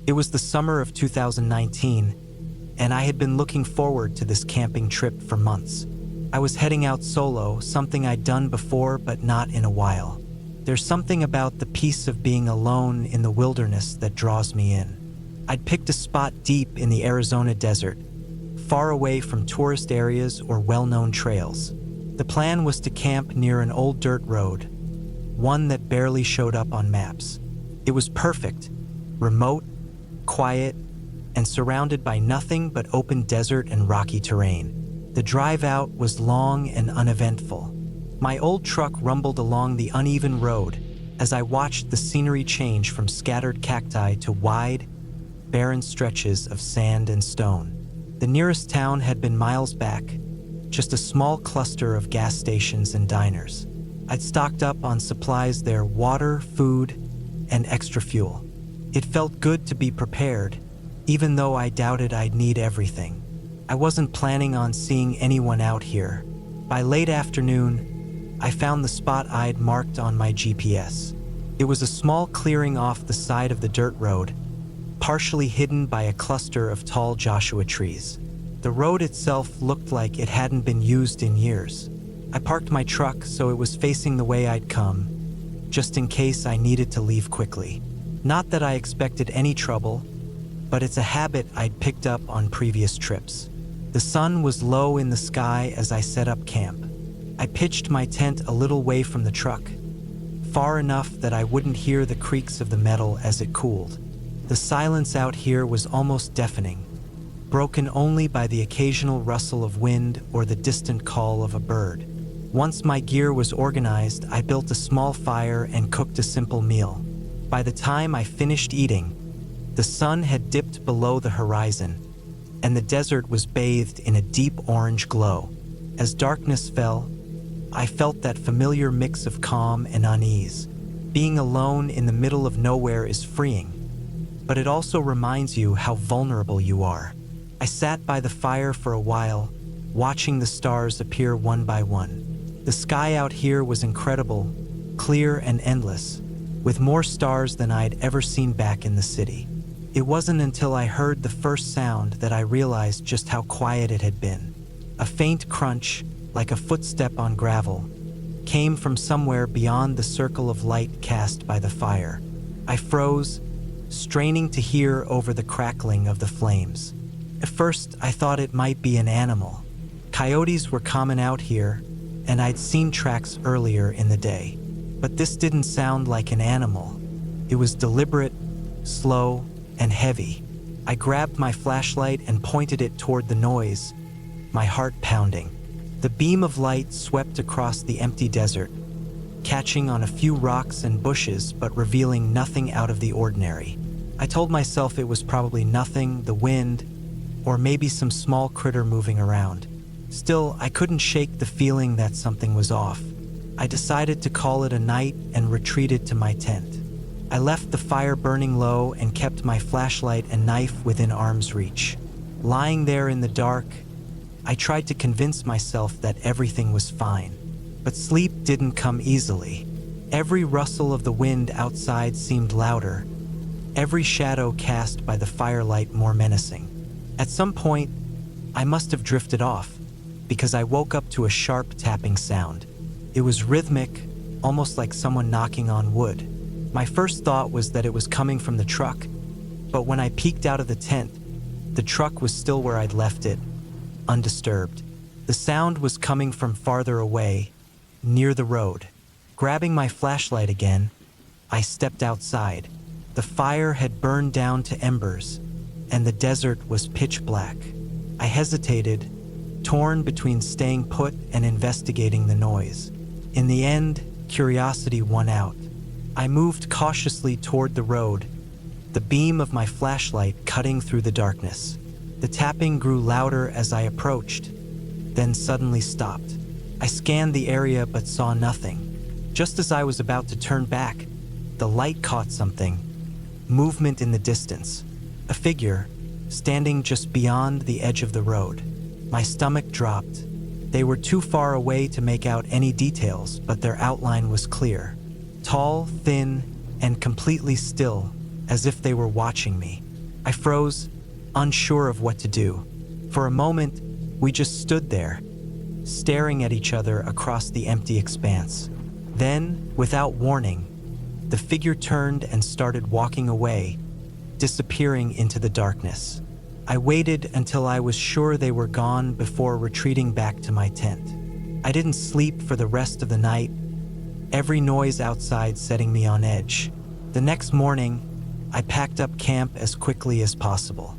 It was the summer of 2019, and I had been looking forward to this camping trip for months. I was heading out solo, something I'd done before but not in a while. There's something about the peace of being alone in the wilderness that draws me in. I'd picked a spot deep in the Arizona desert, far away from tourist areas or well-known trails. The plan was to camp near an old dirt road, one that barely showed up on maps. It was perfect, remote, quiet, and surrounded by nothing but open desert and rocky terrain. The drive out was long and uneventful. My old truck rumbled along the uneven road as I watched the scenery change from scattered cacti to wide, barren stretches of sand and stone. The nearest town had been miles back, just a small cluster of gas stations and diners. I'd stocked up on supplies there: water, food, and extra fuel. It felt good to be prepared, even though I doubted I'd need everything. I wasn't planning on seeing anyone out here. By late afternoon, I found the spot I'd marked on my GPS. It was a small clearing off the side of the dirt road, partially hidden by a cluster of tall Joshua trees. The road itself looked like it hadn't been used in years. I parked my truck so it was facing the way I'd come, just in case I needed to leave quickly. Not that I expected any trouble, but it's a habit I'd picked up on previous trips. The sun was low in the sky as I set up camp. I pitched my tent a little way from the truck, far enough that I wouldn't hear the creaks of the metal as it cooled. The silence out here was almost deafening, broken only by the occasional rustle of wind or the distant call of a bird. Once my gear was organized, I built a small fire and cooked a simple meal. By the time I finished eating, the sun had dipped below the horizon, and the desert was bathed in a deep orange glow. As darkness fell, I felt that familiar mix of calm and unease. Being alone in the middle of nowhere is freeing, but it also reminds you how vulnerable you are. I sat by the fire for a while, watching the stars appear one by one. The sky out here was incredible, clear and endless, with more stars than I'd ever seen back in the city. It wasn't until I heard the first sound that I realized just how quiet it had been. A faint crunch, like a footstep on gravel, came from somewhere beyond the circle of light cast by the fire. I froze, straining to hear over the crackling of the flames. At first, I thought it might be an animal. Coyotes were common out here, and I'd seen tracks earlier in the day. But this didn't sound like an animal. It was deliberate, slow, and heavy. I grabbed my flashlight and pointed it toward the noise, my heart pounding. The beam of light swept across the empty desert, catching on a few rocks and bushes but revealing nothing out of the ordinary. I told myself it was probably nothing, the wind, or maybe some small critter moving around. Still, I couldn't shake the feeling that something was off. I decided to call it a night and retreated to my tent. I left the fire burning low and kept my flashlight and knife within arm's reach. Lying there in the dark, I tried to convince myself that everything was fine. But sleep didn't come easily. Every rustle of the wind outside seemed louder, every shadow cast by the firelight more menacing. At some point, I must have drifted off, because I woke up to a sharp tapping sound. It was rhythmic, almost like someone knocking on wood. My first thought was that it was coming from the truck, but when I peeked out of the tent, the truck was still where I'd left it, undisturbed. The sound was coming from farther away, near the road. Grabbing my flashlight again, I stepped outside. The fire had burned down to embers, and the desert was pitch black. I hesitated, torn between staying put and investigating the noise. In the end, curiosity won out. I moved cautiously toward the road, the beam of my flashlight cutting through the darkness. The tapping grew louder as I approached, then suddenly stopped. I scanned the area but saw nothing. Just as I was about to turn back, the light caught something. Movement in the distance. A figure, standing just beyond the edge of the road. My stomach dropped. They were too far away to make out any details, but their outline was clear. Tall, thin, and completely still, as if they were watching me. I froze, unsure of what to do. For a moment, we just stood there, staring at each other across the empty expanse. Then, without warning, the figure turned and started walking away, disappearing into the darkness. I waited until I was sure they were gone before retreating back to my tent. I didn't sleep for the rest of the night, every noise outside setting me on edge. The next morning, I packed up camp as quickly as possible.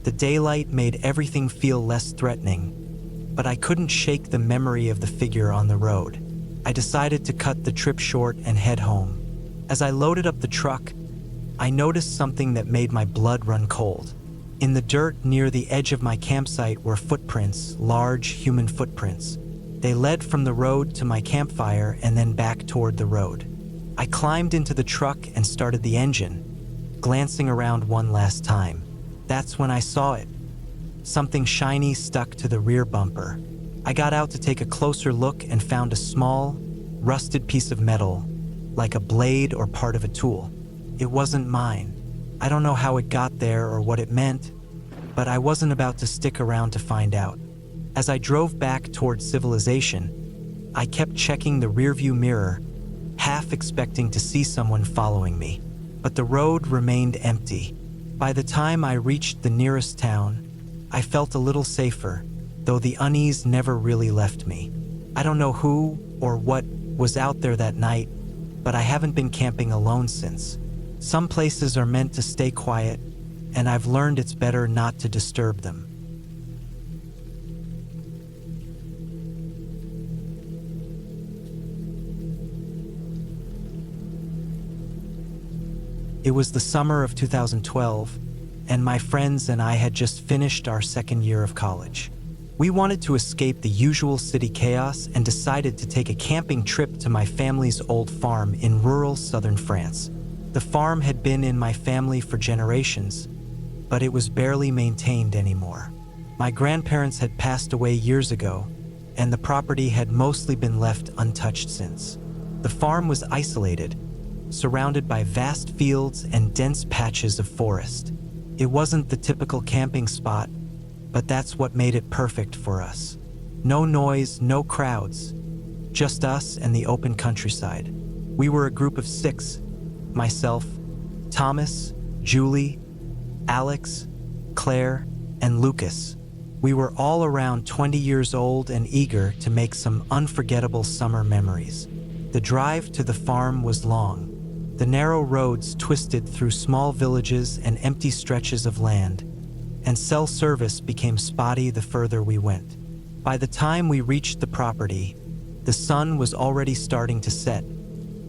The daylight made everything feel less threatening, but I couldn't shake the memory of the figure on the road. I decided to cut the trip short and head home. As I loaded up the truck, I noticed something that made my blood run cold. In the dirt near the edge of my campsite were footprints, large human footprints. They led from the road to my campfire and then back toward the road. I climbed into the truck and started the engine, glancing around one last time. That's when I saw it. Something shiny stuck to the rear bumper. I got out to take a closer look and found a small, rusted piece of metal, like a blade or part of a tool. It wasn't mine. I don't know how it got there or what it meant, but I wasn't about to stick around to find out. As I drove back toward civilization, I kept checking the rearview mirror, half expecting to see someone following me. But the road remained empty. By the time I reached the nearest town, I felt a little safer, though the unease never really left me. I don't know who or what was out there that night, but I haven't been camping alone since. Some places are meant to stay quiet, and I've learned it's better not to disturb them. It was the summer of 2012, and my friends and I had just finished our second year of college. We wanted to escape the usual city chaos and decided to take a camping trip to my family's old farm in rural southern France. The farm had been in my family for generations, but it was barely maintained anymore. My grandparents had passed away years ago, and the property had mostly been left untouched since. The farm was isolated, surrounded by vast fields and dense patches of forest. It wasn't the typical camping spot, but that's what made it perfect for us. No noise, no crowds, just us and the open countryside. We were a group of 6, myself, Thomas, Julie, Alex, Claire, and Lucas. We were all around 20 years old and eager to make some unforgettable summer memories. The drive to the farm was long. The narrow roads twisted through small villages and empty stretches of land, and cell service became spotty the further we went. By the time we reached the property, the sun was already starting to set,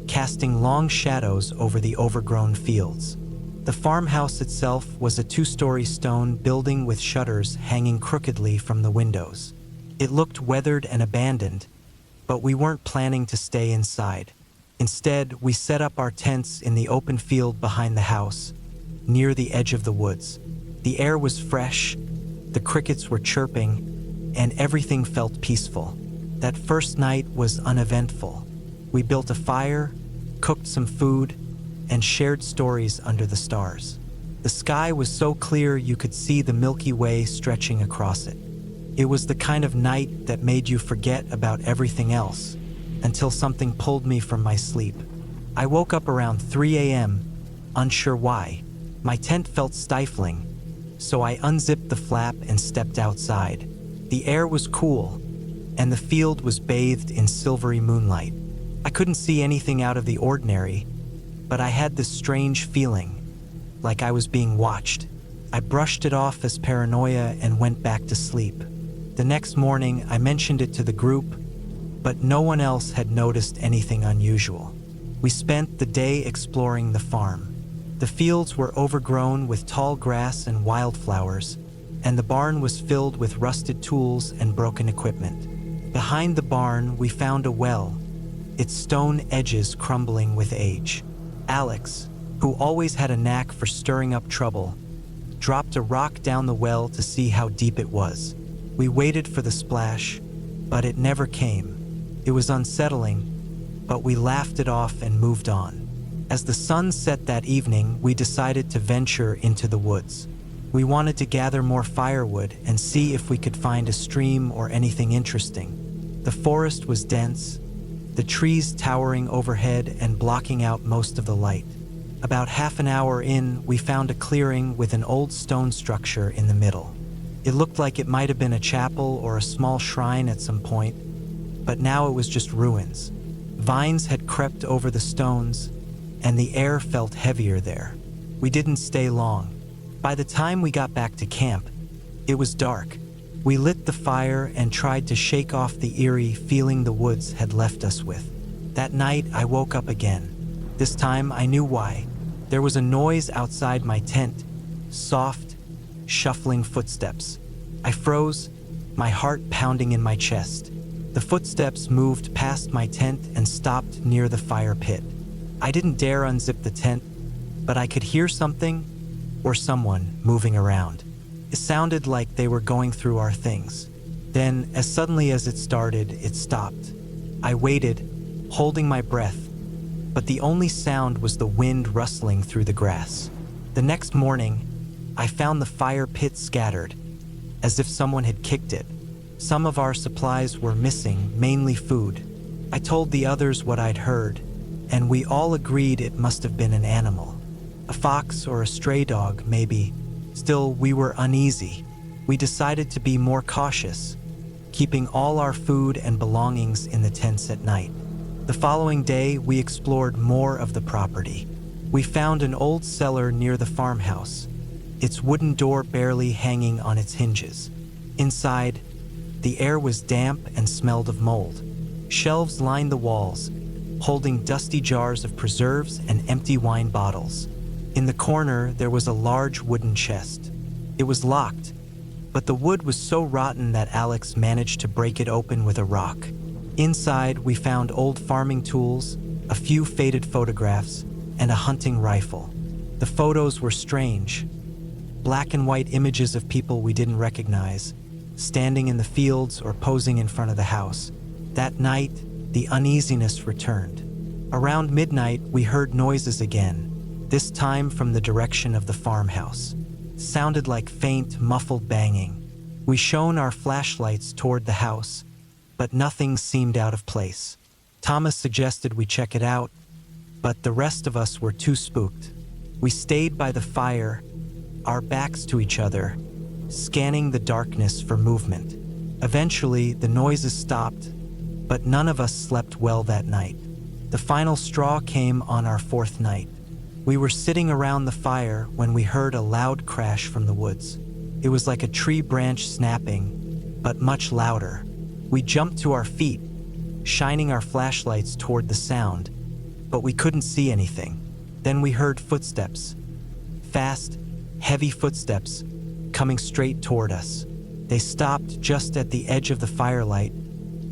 casting long shadows over the overgrown fields. The farmhouse itself was a 2-story stone building with shutters hanging crookedly from the windows. It looked weathered and abandoned, but we weren't planning to stay inside. Instead, we set up our tents in the open field behind the house, near the edge of the woods. The air was fresh, the crickets were chirping, and everything felt peaceful. That first night was uneventful. We built a fire, cooked some food, and shared stories under the stars. The sky was so clear you could see the Milky Way stretching across it. It was the kind of night that made you forget about everything else, until something pulled me from my sleep. I woke up around 3 a.m., unsure why. My tent felt stifling, so I unzipped the flap and stepped outside. The air was cool, and the field was bathed in silvery moonlight. I couldn't see anything out of the ordinary, but I had this strange feeling, like I was being watched. I brushed it off as paranoia and went back to sleep. The next morning, I mentioned it to the group, but no one else had noticed anything unusual. We spent the day exploring the farm. The fields were overgrown with tall grass and wildflowers, and the barn was filled with rusted tools and broken equipment. Behind the barn, we found a well, its stone edges crumbling with age. Alex, who always had a knack for stirring up trouble, dropped a rock down the well to see how deep it was. We waited for the splash, but it never came. It was unsettling, but we laughed it off and moved on. As the sun set that evening, we decided to venture into the woods. We wanted to gather more firewood and see if we could find a stream or anything interesting. The forest was dense, the trees towering overhead and blocking out most of the light. About half an hour in, we found a clearing with an old stone structure in the middle. It looked like it might have been a chapel or a small shrine at some point, but now it was just ruins. Vines had crept over the stones, and the air felt heavier there. We didn't stay long. By the time we got back to camp, it was dark. We lit the fire and tried to shake off the eerie feeling the woods had left us with. That night, I woke up again. This time, I knew why. There was a noise outside my tent, soft, shuffling footsteps. I froze, my heart pounding in my chest. The footsteps moved past my tent and stopped near the fire pit. I didn't dare unzip the tent, but I could hear something or someone moving around. It sounded like they were going through our things. Then, as suddenly as it started, it stopped. I waited, holding my breath, but the only sound was the wind rustling through the grass. The next morning, I found the fire pit scattered, as if someone had kicked it. Some of our supplies were missing, mainly food. I told the others what I'd heard, and we all agreed it must have been an animal. A fox or a stray dog, maybe. Still, we were uneasy. We decided to be more cautious, keeping all our food and belongings in the tents at night. The following day, we explored more of the property. We found an old cellar near the farmhouse, its wooden door barely hanging on its hinges. Inside, the air was damp and smelled of mold. Shelves lined the walls, holding dusty jars of preserves and empty wine bottles. In the corner, there was a large wooden chest. It was locked, but the wood was so rotten that Alex managed to break it open with a rock. Inside, we found old farming tools, a few faded photographs, and a hunting rifle. The photos were strange. Black and white images of people we didn't recognize, standing in the fields or posing in front of the house. That night, the uneasiness returned. Around midnight, we heard noises again, this time from the direction of the farmhouse. Sounded like faint, muffled banging. We shone our flashlights toward the house, but nothing seemed out of place. Thomas suggested we check it out, but the rest of us were too spooked. We stayed by the fire, our backs to each other, scanning the darkness for movement. Eventually, the noises stopped, but none of us slept well that night. The final straw came on our fourth night. We were sitting around the fire when we heard a loud crash from the woods. It was like a tree branch snapping, but much louder. We jumped to our feet, shining our flashlights toward the sound, but we couldn't see anything. Then we heard footsteps. Fast, heavy footsteps, coming straight toward us. They stopped just at the edge of the firelight,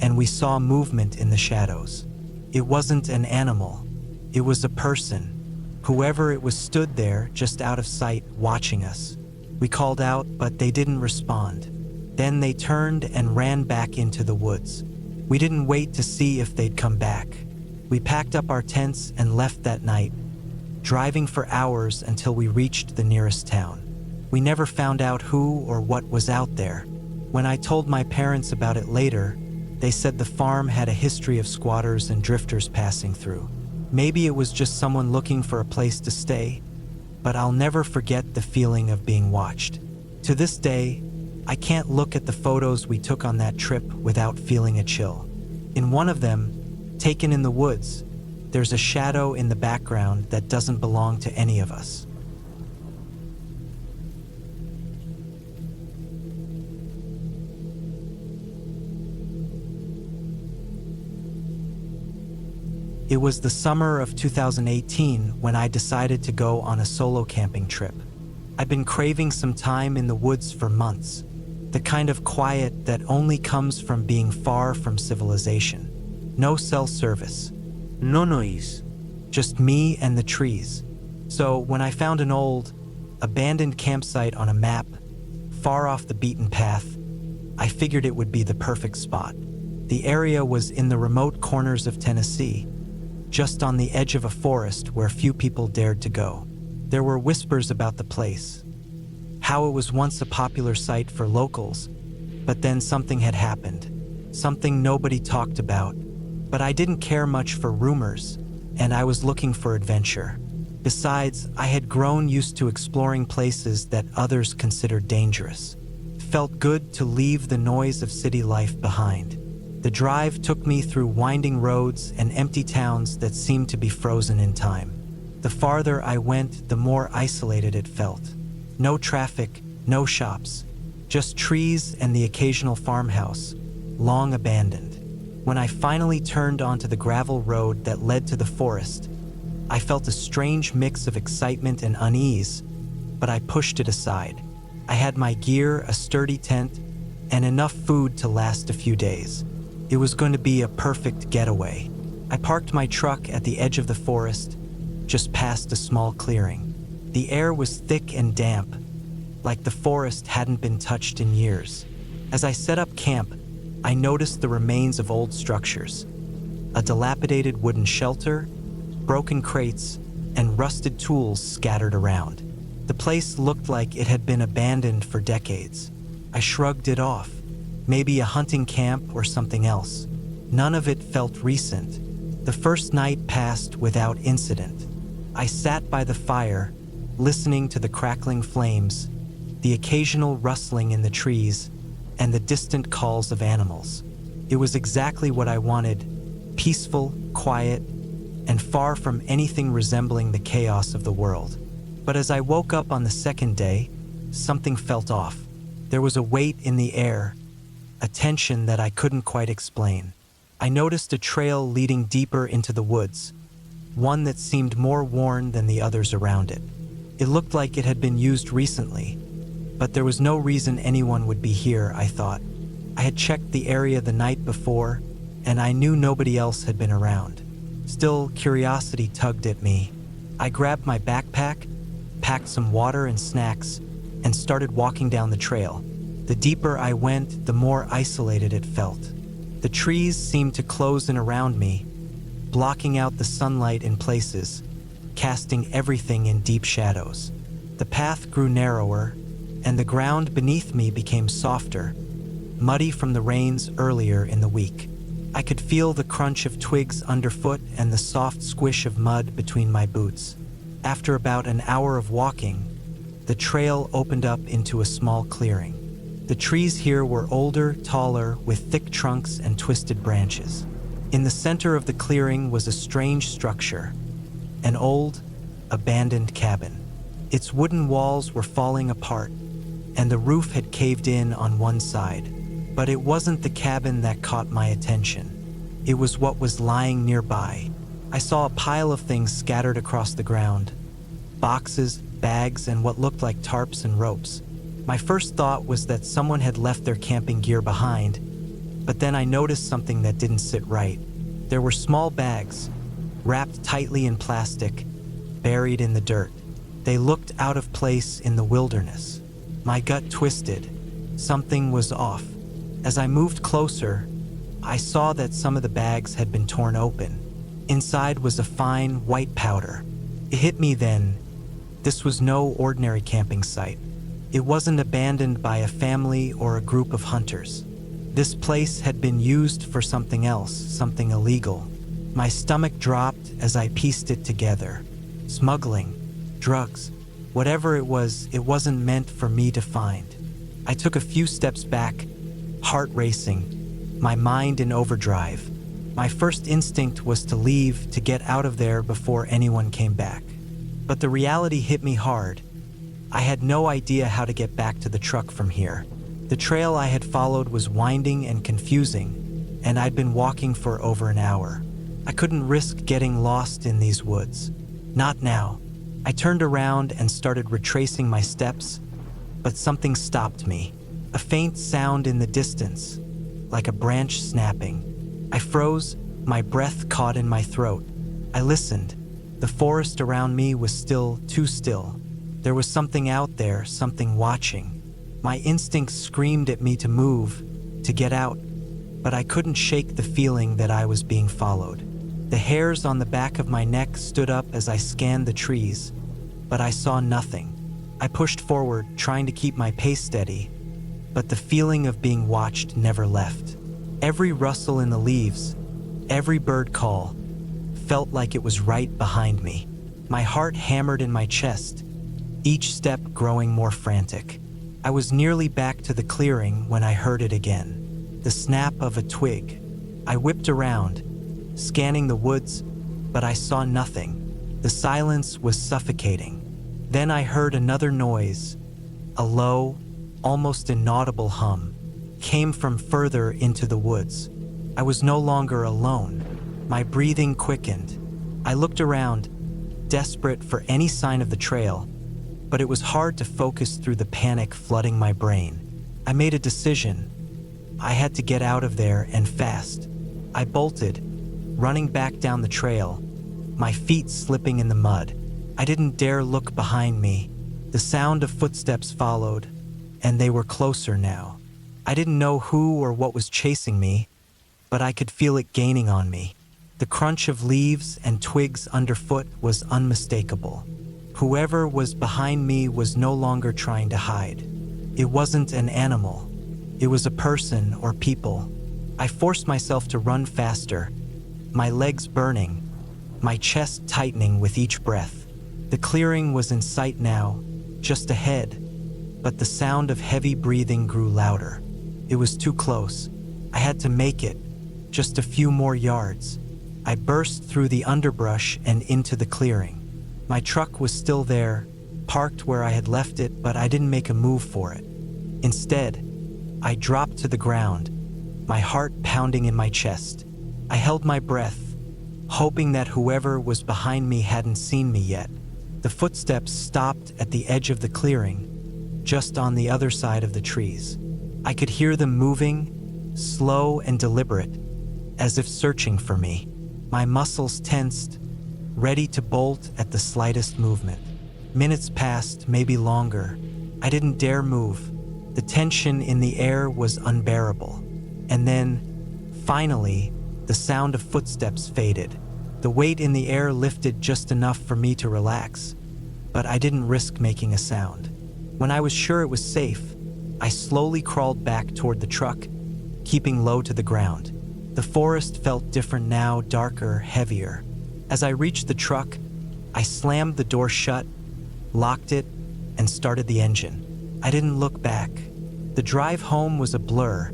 and we saw movement in the shadows. It wasn't an animal. It was a person. Whoever it was stood there, just out of sight, watching us. We called out, but they didn't respond. Then they turned and ran back into the woods. We didn't wait to see if they'd come back. We packed up our tents and left that night, driving for hours until we reached the nearest town. We never found out who or what was out there. When I told my parents about it later, they said the farm had a history of squatters and drifters passing through. Maybe it was just someone looking for a place to stay, but I'll never forget the feeling of being watched. To this day, I can't look at the photos we took on that trip without feeling a chill. In one of them, taken in the woods, there's a shadow in the background that doesn't belong to any of us. It was the summer of 2018 when I decided to go on a solo camping trip. I'd been craving some time in the woods for months, the kind of quiet that only comes from being far from civilization. No cell service, no noise, just me and the trees. So when I found an old, abandoned campsite on a map, far off the beaten path, I figured it would be the perfect spot. The area was in the remote corners of Tennessee, just on the edge of a forest where few people dared to go. There were whispers about the place, how it was once a popular site for locals, but then something had happened. Something nobody talked about. But I didn't care much for rumors, and I was looking for adventure. Besides, I had grown used to exploring places that others considered dangerous. It felt good to leave the noise of city life behind. The drive took me through winding roads and empty towns that seemed to be frozen in time. The farther I went, the more isolated it felt. No traffic, no shops, just trees and the occasional farmhouse, long abandoned. When I finally turned onto the gravel road that led to the forest, I felt a strange mix of excitement and unease, but I pushed it aside. I had my gear, a sturdy tent, and enough food to last a few days. It was going to be a perfect getaway. I parked my truck at the edge of the forest, just past a small clearing. The air was thick and damp, like the forest hadn't been touched in years. As I set up camp, I noticed the remains of old structures. A dilapidated wooden shelter, broken crates, and rusted tools scattered around. The place looked like it had been abandoned for decades. I shrugged it off. Maybe a hunting camp or something else. None of it felt recent. The first night passed without incident. I sat by the fire, listening to the crackling flames, the occasional rustling in the trees, and the distant calls of animals. It was exactly what I wanted: peaceful, quiet, and far from anything resembling the chaos of the world. But as I woke up on the second day, something felt off. There was a weight in the air, a tension that I couldn't quite explain. I noticed a trail leading deeper into the woods, one that seemed more worn than the others around it. It looked like it had been used recently, but there was no reason anyone would be here, I thought. I had checked the area the night before, and I knew nobody else had been around. Still, curiosity tugged at me. I grabbed my backpack, packed some water and snacks, and started walking down the trail. The deeper I went, the more isolated it felt. The trees seemed to close in around me, blocking out the sunlight in places, casting everything in deep shadows. The path grew narrower, and the ground beneath me became softer, muddy from the rains earlier in the week. I could feel the crunch of twigs underfoot and the soft squish of mud between my boots. After about an hour of walking, the trail opened up into a small clearing. The trees here were older, taller, with thick trunks and twisted branches. In the center of the clearing was a strange structure, an old, abandoned cabin. Its wooden walls were falling apart, and the roof had caved in on one side. But it wasn't the cabin that caught my attention. It was what was lying nearby. I saw a pile of things scattered across the ground: boxes, bags, and what looked like tarps and ropes. My first thought was that someone had left their camping gear behind, but then I noticed something that didn't sit right. There were small bags, wrapped tightly in plastic, buried in the dirt. They looked out of place in the wilderness. My gut twisted. Something was off. As I moved closer, I saw that some of the bags had been torn open. Inside was a fine, white powder. It hit me then. This was no ordinary camping site. It wasn't abandoned by a family or a group of hunters. This place had been used for something else, something illegal. My stomach dropped as I pieced it together. Smuggling, drugs, whatever it wasn't meant for me to find. I took a few steps back, heart racing, my mind in overdrive. My first instinct was to leave, to get out of there before anyone came back. But the reality hit me hard. I had no idea how to get back to the truck from here. The trail I had followed was winding and confusing, and I'd been walking for over an hour. I couldn't risk getting lost in these woods. Not now. I turned around and started retracing my steps, but something stopped me. A faint sound in the distance, like a branch snapping. I froze, my breath caught in my throat. I listened. The forest around me was still, too still. There was something out there, something watching. My instincts screamed at me to move, to get out, but I couldn't shake the feeling that I was being followed. The hairs on the back of my neck stood up as I scanned the trees, but I saw nothing. I pushed forward, trying to keep my pace steady, but the feeling of being watched never left. Every rustle in the leaves, every bird call, felt like it was right behind me. My heart hammered in my chest, each step growing more frantic. I was nearly back to the clearing when I heard it again. The snap of a twig. I whipped around, scanning the woods, but I saw nothing. The silence was suffocating. Then I heard another noise. A low, almost inaudible hum came from further into the woods. I was no longer alone. My breathing quickened. I looked around, desperate for any sign of the trail, but it was hard to focus through the panic flooding my brain. I made a decision. I had to get out of there, and fast. I bolted, running back down the trail, my feet slipping in the mud. I didn't dare look behind me. The sound of footsteps followed, and they were closer now. I didn't know who or what was chasing me, but I could feel it gaining on me. The crunch of leaves and twigs underfoot was unmistakable. Whoever was behind me was no longer trying to hide. It wasn't an animal. It was a person or people. I forced myself to run faster, my legs burning, my chest tightening with each breath. The clearing was in sight now, just ahead, but the sound of heavy breathing grew louder. It was too close. I had to make it, just a few more yards. I burst through the underbrush and into the clearing. My truck was still there, parked where I had left it, but I didn't make a move for it. Instead, I dropped to the ground, my heart pounding in my chest. I held my breath, hoping that whoever was behind me hadn't seen me yet. The footsteps stopped at the edge of the clearing, just on the other side of the trees. I could hear them moving, slow and deliberate, as if searching for me. My muscles tensed, ready to bolt at the slightest movement. Minutes passed, maybe longer. I didn't dare move. The tension in the air was unbearable. And then, finally, the sound of footsteps faded. The weight in the air lifted just enough for me to relax, but I didn't risk making a sound. When I was sure it was safe, I slowly crawled back toward the truck, keeping low to the ground. The forest felt different now, darker, heavier. As I reached the truck, I slammed the door shut, locked it, and started the engine. I didn't look back. The drive home was a blur,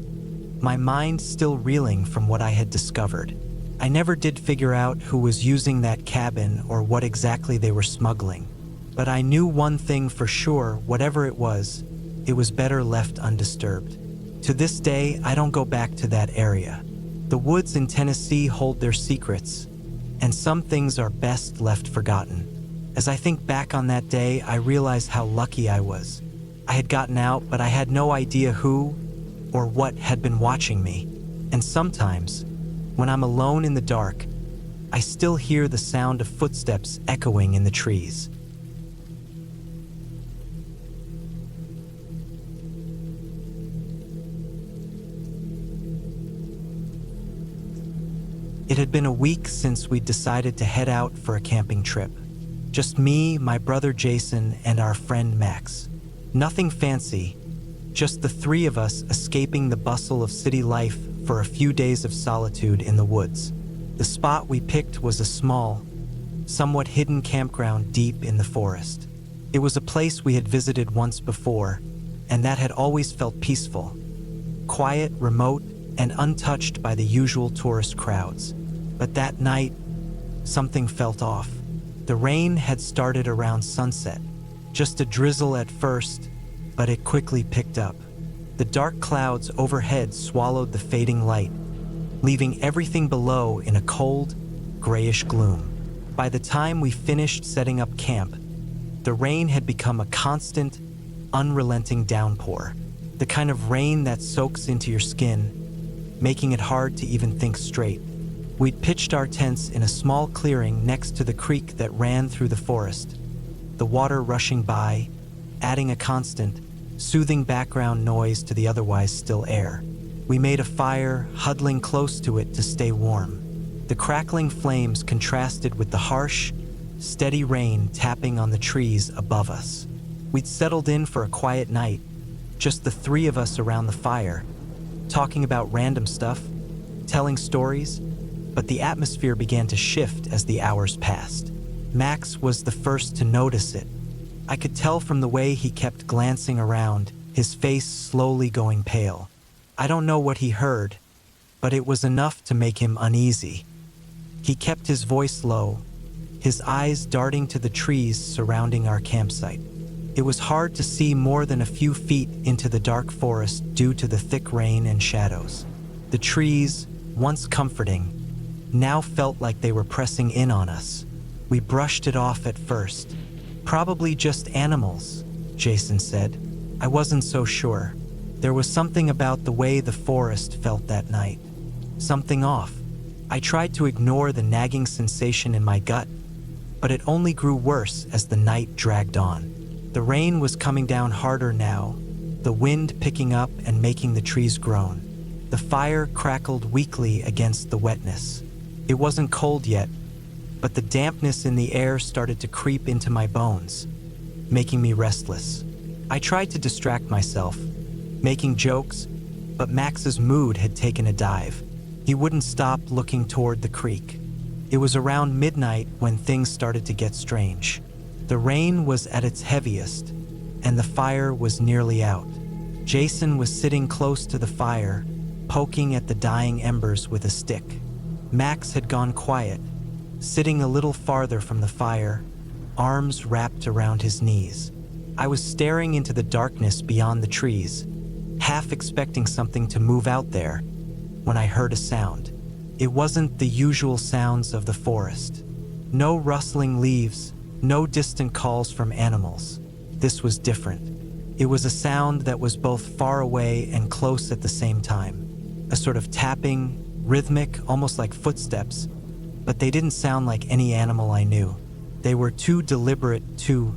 my mind still reeling from what I had discovered. I never did figure out who was using that cabin or what exactly they were smuggling. But I knew one thing for sure: whatever it was better left undisturbed. To this day, I don't go back to that area. The woods in Tennessee hold their secrets, and some things are best left forgotten. As I think back on that day, I realize how lucky I was. I had gotten out, but I had no idea who or what had been watching me. And sometimes, when I'm alone in the dark, I still hear the sound of footsteps echoing in the trees. It had been a week since we'd decided to head out for a camping trip. Just me, my brother Jason, and our friend Max. Nothing fancy, just the three of us escaping the bustle of city life for a few days of solitude in the woods. The spot we picked was a small, somewhat hidden campground deep in the forest. It was a place we had visited once before, and that had always felt peaceful, quiet, remote, and untouched by the usual tourist crowds. But that night, something felt off. The rain had started around sunset, just a drizzle at first, but it quickly picked up. The dark clouds overhead swallowed the fading light, leaving everything below in a cold, grayish gloom. By the time we finished setting up camp, the rain had become a constant, unrelenting downpour, the kind of rain that soaks into your skin, making it hard to even think straight. We'd pitched our tents in a small clearing next to the creek that ran through the forest, the water rushing by, adding a constant, soothing background noise to the otherwise still air. We made a fire, huddling close to it to stay warm. The crackling flames contrasted with the harsh, steady rain tapping on the trees above us. We'd settled in for a quiet night, just the three of us around the fire, talking about random stuff, telling stories, but the atmosphere began to shift as the hours passed. Max was the first to notice it. I could tell from the way he kept glancing around, his face slowly going pale. I don't know what he heard, but it was enough to make him uneasy. He kept his voice low, his eyes darting to the trees surrounding our campsite. It was hard to see more than a few feet into the dark forest due to the thick rain and shadows. The trees, once comforting, now felt like they were pressing in on us. We brushed it off at first. Probably just animals, Jason said. I wasn't so sure. There was something about the way the forest felt that night. Something off. I tried to ignore the nagging sensation in my gut, but it only grew worse as the night dragged on. The rain was coming down harder now, the wind picking up and making the trees groan. The fire crackled weakly against the wetness. It wasn't cold yet, but the dampness in the air started to creep into my bones, making me restless. I tried to distract myself, making jokes, but Max's mood had taken a dive. He wouldn't stop looking toward the creek. It was around midnight when things started to get strange. The rain was at its heaviest, and the fire was nearly out. Jason was sitting close to the fire, poking at the dying embers with a stick. Max had gone quiet, sitting a little farther from the fire, arms wrapped around his knees. I was staring into the darkness beyond the trees, half expecting something to move out there, when I heard a sound. It wasn't the usual sounds of the forest. No rustling leaves, no distant calls from animals. This was different. It was a sound that was both far away and close at the same time. A sort of tapping, rhythmic, almost like footsteps, but they didn't sound like any animal I knew. They were too deliberate, too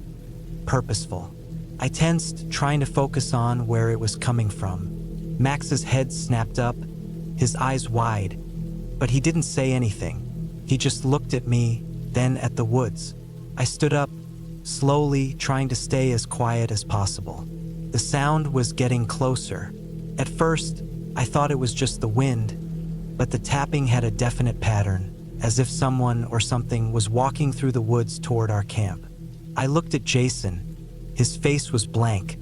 purposeful. I tensed, trying to focus on where it was coming from. Max's head snapped up, his eyes wide, but he didn't say anything. He just looked at me, then at the woods. I stood up, slowly, trying to stay as quiet as possible. The sound was getting closer. At first, I thought it was just the wind, but the tapping had a definite pattern, as if someone or something was walking through the woods toward our camp. I looked at Jason. His face was blank,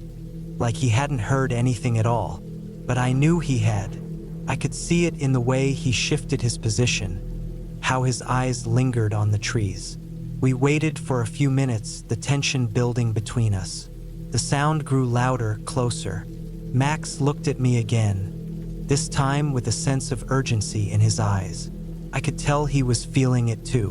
like he hadn't heard anything at all, but I knew he had. I could see it in the way he shifted his position, how his eyes lingered on the trees. We waited for a few minutes, the tension building between us. The sound grew louder, closer. Max looked at me again, this time with a sense of urgency in his eyes. I could tell he was feeling it too.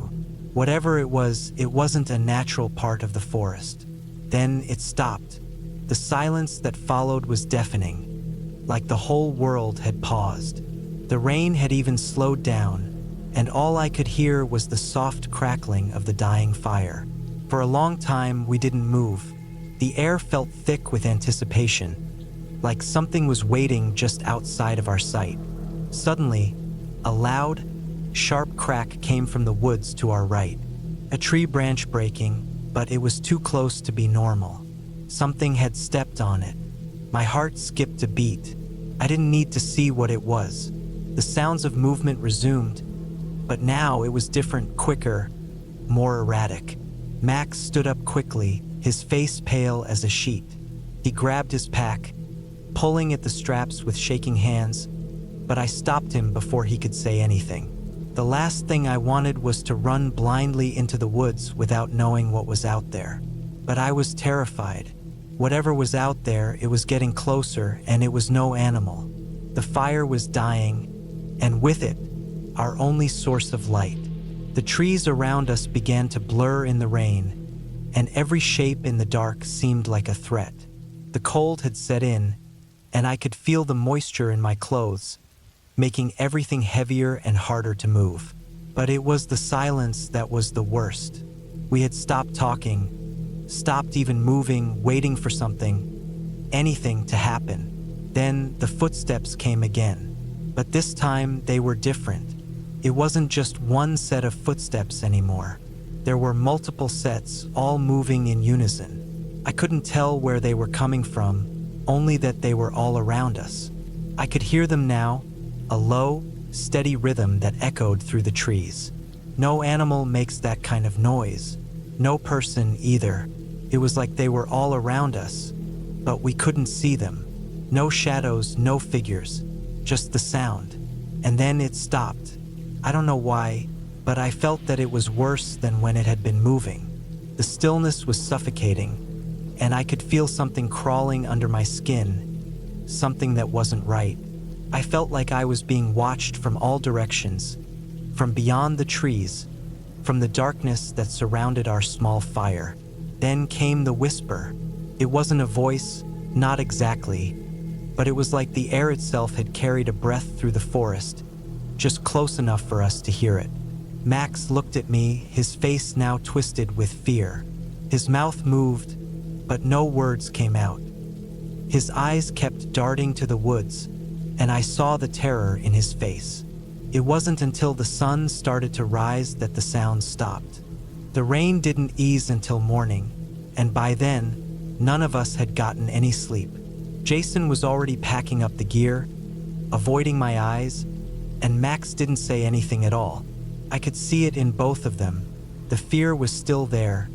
Whatever it wasn't a natural part of the forest. Then it stopped. The silence that followed was deafening, like the whole world had paused. The rain had even slowed down, and all I could hear was the soft crackling of the dying fire. For a long time, we didn't move. The air felt thick with anticipation, like something was waiting just outside of our sight. Suddenly, a loud, sharp crack came from the woods to our right. A tree branch breaking, but it was too close to be normal. Something had stepped on it. My heart skipped a beat. I didn't need to see what it was. The sounds of movement resumed, but now it was different, quicker, more erratic. Max stood up quickly, his face pale as a sheet. He grabbed his pack, pulling at the straps with shaking hands, but I stopped him before he could say anything. The last thing I wanted was to run blindly into the woods without knowing what was out there. But I was terrified. Whatever was out there, it was getting closer, and it was no animal. The fire was dying, and with it, our only source of light. The trees around us began to blur in the rain, and every shape in the dark seemed like a threat. The cold had set in, and I could feel the moisture in my clothes, making everything heavier and harder to move. But it was the silence that was the worst. We had stopped talking, stopped even moving, waiting for something, anything to happen. Then the footsteps came again, but this time they were different. It wasn't just one set of footsteps anymore. There were multiple sets, all moving in unison. I couldn't tell where they were coming from, only that they were all around us. I could hear them now, a low, steady rhythm that echoed through the trees. No animal makes that kind of noise, no person either. It was like they were all around us, but we couldn't see them. No shadows, no figures, just the sound. And then it stopped. I don't know why, but I felt that it was worse than when it had been moving. The stillness was suffocating, and I could feel something crawling under my skin, something that wasn't right. I felt like I was being watched from all directions, from beyond the trees, from the darkness that surrounded our small fire. Then came the whisper. It wasn't a voice, not exactly, but it was like the air itself had carried a breath through the forest, just close enough for us to hear it. Max looked at me, his face now twisted with fear. His mouth moved, but no words came out. His eyes kept darting to the woods, and I saw the terror in his face. It wasn't until the sun started to rise that the sound stopped. The rain didn't ease until morning, and by then, none of us had gotten any sleep. Jason was already packing up the gear, avoiding my eyes, and Max didn't say anything at all. I could see it in both of them. The fear was still there,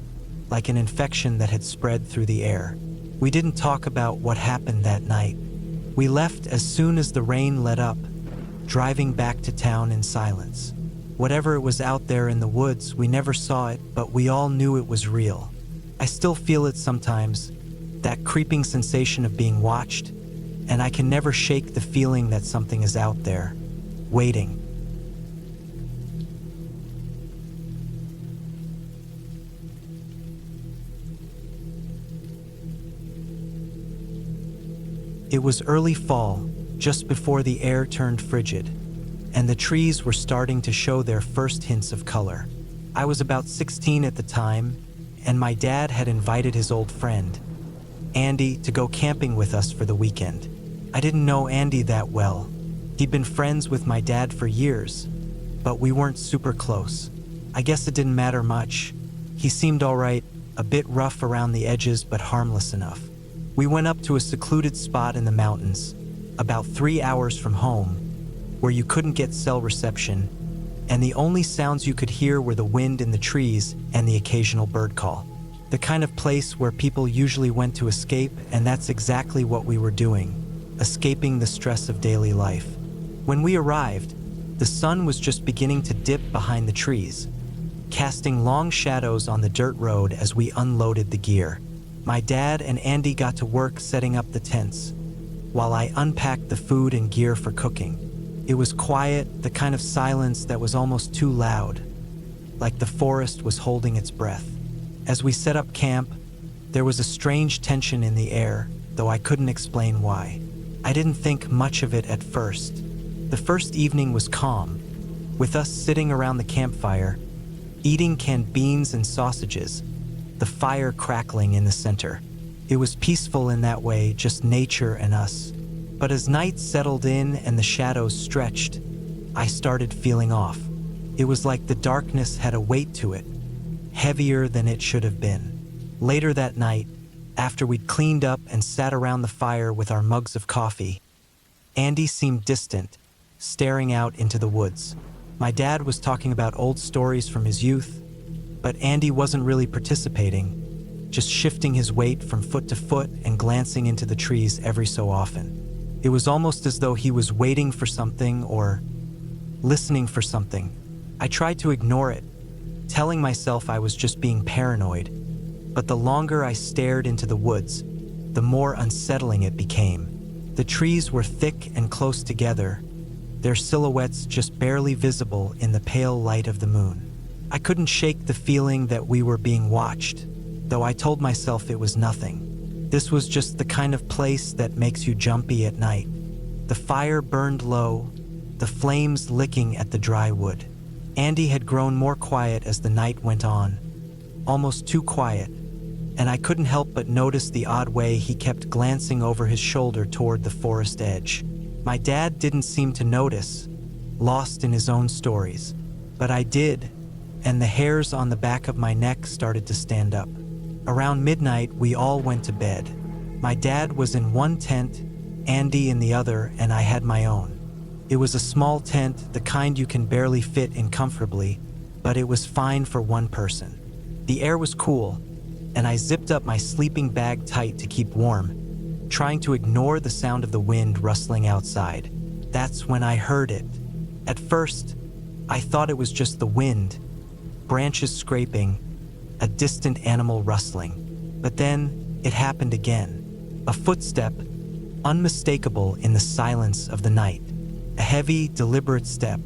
like an infection that had spread through the air. We didn't talk about what happened that night. We left as soon as the rain let up, driving back to town in silence. Whatever it was out there in the woods, we never saw it, but we all knew it was real. I still feel it sometimes, that creeping sensation of being watched, and I can never shake the feeling that something is out there, waiting. It was early fall, just before the air turned frigid, and the trees were starting to show their first hints of color. I was about 16 at the time, and my dad had invited his old friend, Andy, to go camping with us for the weekend. I didn't know Andy that well. He'd been friends with my dad for years, but we weren't super close. I guess it didn't matter much. He seemed all right, a bit rough around the edges, but harmless enough. We went up to a secluded spot in the mountains, about 3 hours from home, where you couldn't get cell reception, and the only sounds you could hear were the wind in the trees and the occasional bird call. The kind of place where people usually went to escape, and that's exactly what we were doing, escaping the stress of daily life. When we arrived, the sun was just beginning to dip behind the trees, casting long shadows on the dirt road as we unloaded the gear. My dad and Andy got to work setting up the tents, while I unpacked the food and gear for cooking. It was quiet, the kind of silence that was almost too loud, like the forest was holding its breath. As we set up camp, there was a strange tension in the air, though I couldn't explain why. I didn't think much of it at first. The first evening was calm, with us sitting around the campfire, eating canned beans and sausages, the fire crackling in the center. It was peaceful in that way, just nature and us. But as night settled in and the shadows stretched, I started feeling off. It was like the darkness had a weight to it, heavier than it should have been. Later that night, after we'd cleaned up and sat around the fire with our mugs of coffee, Andy seemed distant, staring out into the woods. My dad was talking about old stories from his youth, but Andy wasn't really participating, just shifting his weight from foot to foot and glancing into the trees every so often. It was almost as though he was waiting for something or listening for something. I tried to ignore it, telling myself I was just being paranoid, but the longer I stared into the woods, the more unsettling it became. The trees were thick and close together, their silhouettes just barely visible in the pale light of the moon. I couldn't shake the feeling that we were being watched, though I told myself it was nothing. This was just the kind of place that makes you jumpy at night. The fire burned low, the flames licking at the dry wood. Andy had grown more quiet as the night went on, almost too quiet, and I couldn't help but notice the odd way he kept glancing over his shoulder toward the forest edge. My dad didn't seem to notice, lost in his own stories, but I did, and the hairs on the back of my neck started to stand up. Around midnight, we all went to bed. My dad was in one tent, Andy in the other, and I had my own. It was a small tent, the kind you can barely fit in comfortably, but it was fine for one person. The air was cool, and I zipped up my sleeping bag tight to keep warm, trying to ignore the sound of the wind rustling outside. That's when I heard it. At first, I thought it was just the wind, branches scraping, a distant animal rustling. But then it happened again. A footstep, unmistakable in the silence of the night. A heavy, deliberate step.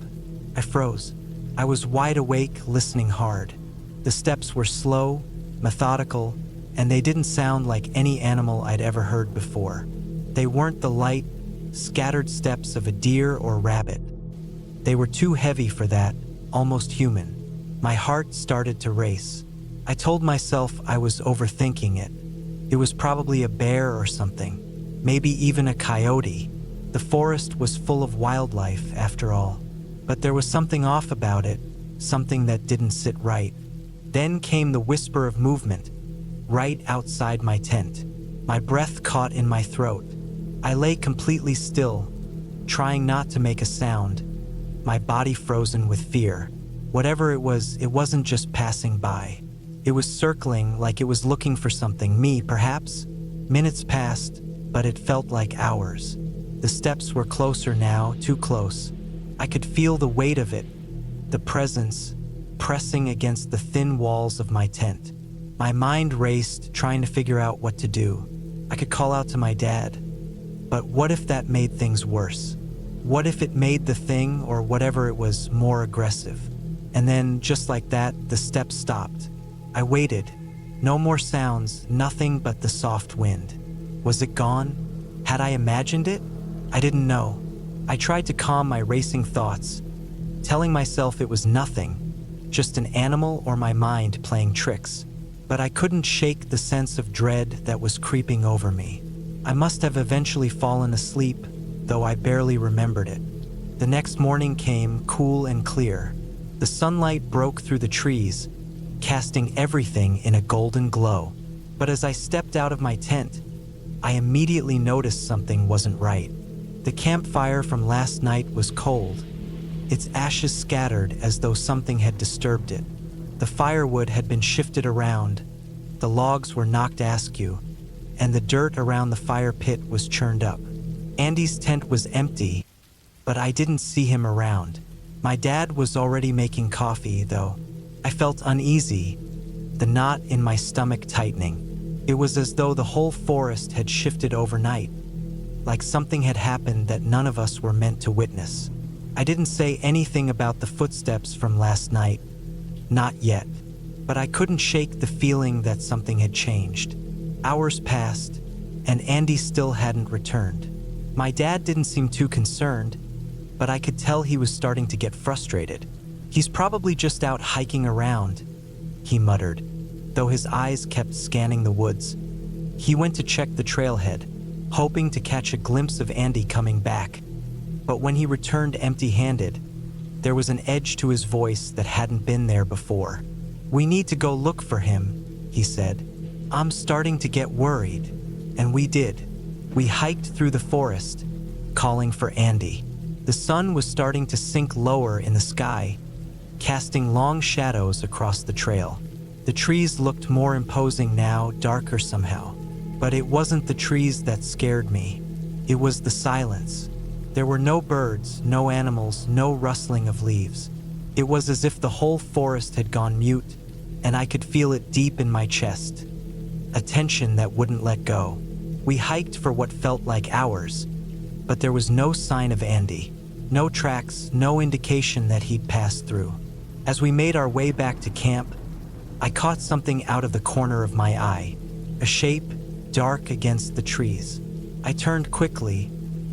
I froze. I was wide awake, listening hard. The steps were slow, methodical, and they didn't sound like any animal I'd ever heard before. They weren't the light, scattered steps of a deer or rabbit. They were too heavy for that, almost human. My heart started to race. I told myself I was overthinking it. It was probably a bear or something, maybe even a coyote. The forest was full of wildlife, after all. But there was something off about it, something that didn't sit right. Then came the whisper of movement, right outside my tent. My breath caught in my throat. I lay completely still, trying not to make a sound, my body frozen with fear. Whatever it wasn't just passing by. It was circling like it was looking for something, me perhaps. Minutes passed, but it felt like hours. The steps were closer now, too close. I could feel the weight of it, the presence, pressing against the thin walls of my tent. My mind raced, trying to figure out what to do. I could call out to my dad. But what if that made things worse? What if it made the thing, or whatever it was, more aggressive? And then, just like that, the steps stopped. I waited. No more sounds, nothing but the soft wind. Was it gone? Had I imagined it? I didn't know. I tried to calm my racing thoughts, telling myself it was nothing, just an animal or my mind playing tricks. But I couldn't shake the sense of dread that was creeping over me. I must have eventually fallen asleep, though I barely remembered it. The next morning came, cool and clear. The sunlight broke through the trees, casting everything in a golden glow. But as I stepped out of my tent, I immediately noticed something wasn't right. The campfire from last night was cold, its ashes scattered as though something had disturbed it. The firewood had been shifted around, the logs were knocked askew, and the dirt around the fire pit was churned up. Andy's tent was empty, but I didn't see him around. My dad was already making coffee, though. I felt uneasy, the knot in my stomach tightening. It was as though the whole forest had shifted overnight, like something had happened that none of us were meant to witness. I didn't say anything about the footsteps from last night. Not yet. But I couldn't shake the feeling that something had changed. Hours passed, and Andy still hadn't returned. My dad didn't seem too concerned, but I could tell he was starting to get frustrated. "He's probably just out hiking around," he muttered, though his eyes kept scanning the woods. He went to check the trailhead, hoping to catch a glimpse of Andy coming back. But when he returned empty-handed, there was an edge to his voice that hadn't been there before. "We need to go look for him," he said. "I'm starting to get worried." And we did. We hiked through the forest, calling for Andy. The sun was starting to sink lower in the sky, casting long shadows across the trail. The trees looked more imposing now, darker somehow. But it wasn't the trees that scared me. It was the silence. There were no birds, no animals, no rustling of leaves. It was as if the whole forest had gone mute, and I could feel it deep in my chest. A tension that wouldn't let go. We hiked for what felt like hours, but there was no sign of Andy. No tracks, no indication that he'd passed through. As we made our way back to camp, I caught something out of the corner of my eye. A shape, dark against the trees. I turned quickly,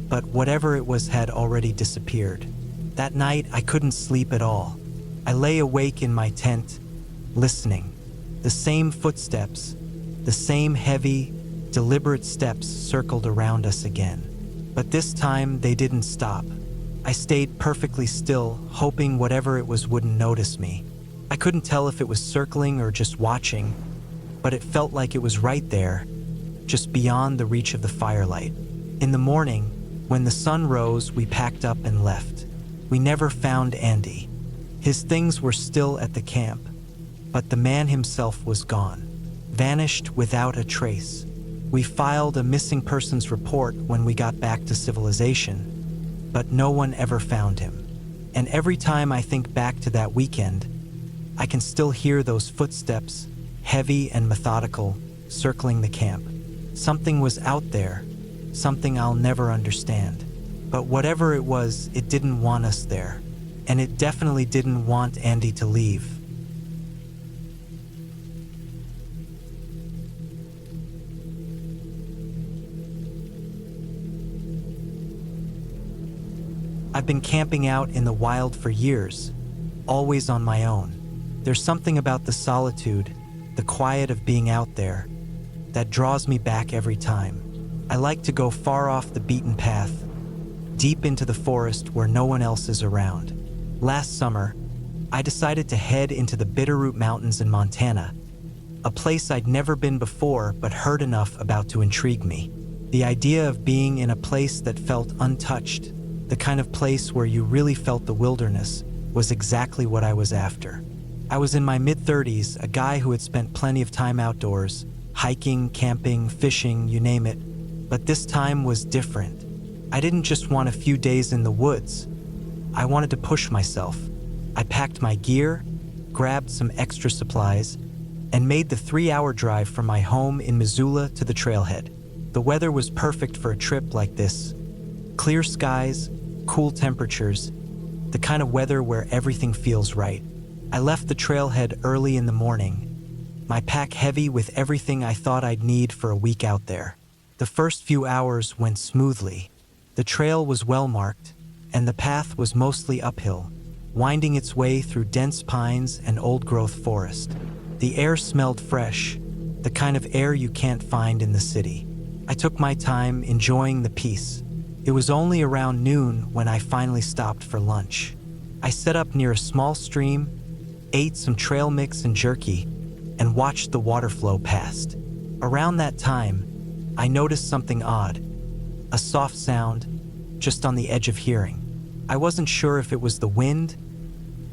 but whatever it was had already disappeared. That night, I couldn't sleep at all. I lay awake in my tent, listening. The same footsteps, the same heavy, deliberate steps circled around us again. But this time, they didn't stop. I stayed perfectly still, hoping whatever it was wouldn't notice me. I couldn't tell if it was circling or just watching, but it felt like it was right there, just beyond the reach of the firelight. In the morning, when the sun rose, we packed up and left. We never found Andy. His things were still at the camp, but the man himself was gone, vanished without a trace. We filed a missing persons report when we got back to civilization, but no one ever found him. And every time I think back to that weekend, I can still hear those footsteps, heavy and methodical, circling the camp. Something was out there, something I'll never understand. But whatever it was, it didn't want us there. And it definitely didn't want Andy to leave. I've been camping out in the wild for years, always on my own. There's something about the solitude, the quiet of being out there, that draws me back every time. I like to go far off the beaten path, deep into the forest where no one else is around. Last summer, I decided to head into the Bitterroot Mountains in Montana, a place I'd never been before but heard enough about to intrigue me. The idea of being in a place that felt untouched, the kind of place where you really felt the wilderness, was exactly what I was after. I was in my mid-30s, a guy who had spent plenty of time outdoors, hiking, camping, fishing, you name it. But this time was different. I didn't just want a few days in the woods. I wanted to push myself. I packed my gear, grabbed some extra supplies, and made the 3-hour drive from my home in Missoula to the trailhead. The weather was perfect for a trip like this. Clear skies, cool temperatures, the kind of weather where everything feels right. I left the trailhead early in the morning, my pack heavy with everything I thought I'd need for a week out there. The first few hours went smoothly. The trail was well marked, and the path was mostly uphill, winding its way through dense pines and old-growth forest. The air smelled fresh, the kind of air you can't find in the city. I took my time, enjoying the peace. It was only around noon when I finally stopped for lunch. I set up near a small stream, ate some trail mix and jerky, and watched the water flow past. Around that time, I noticed something odd, a soft sound, just on the edge of hearing. I wasn't sure if it was the wind,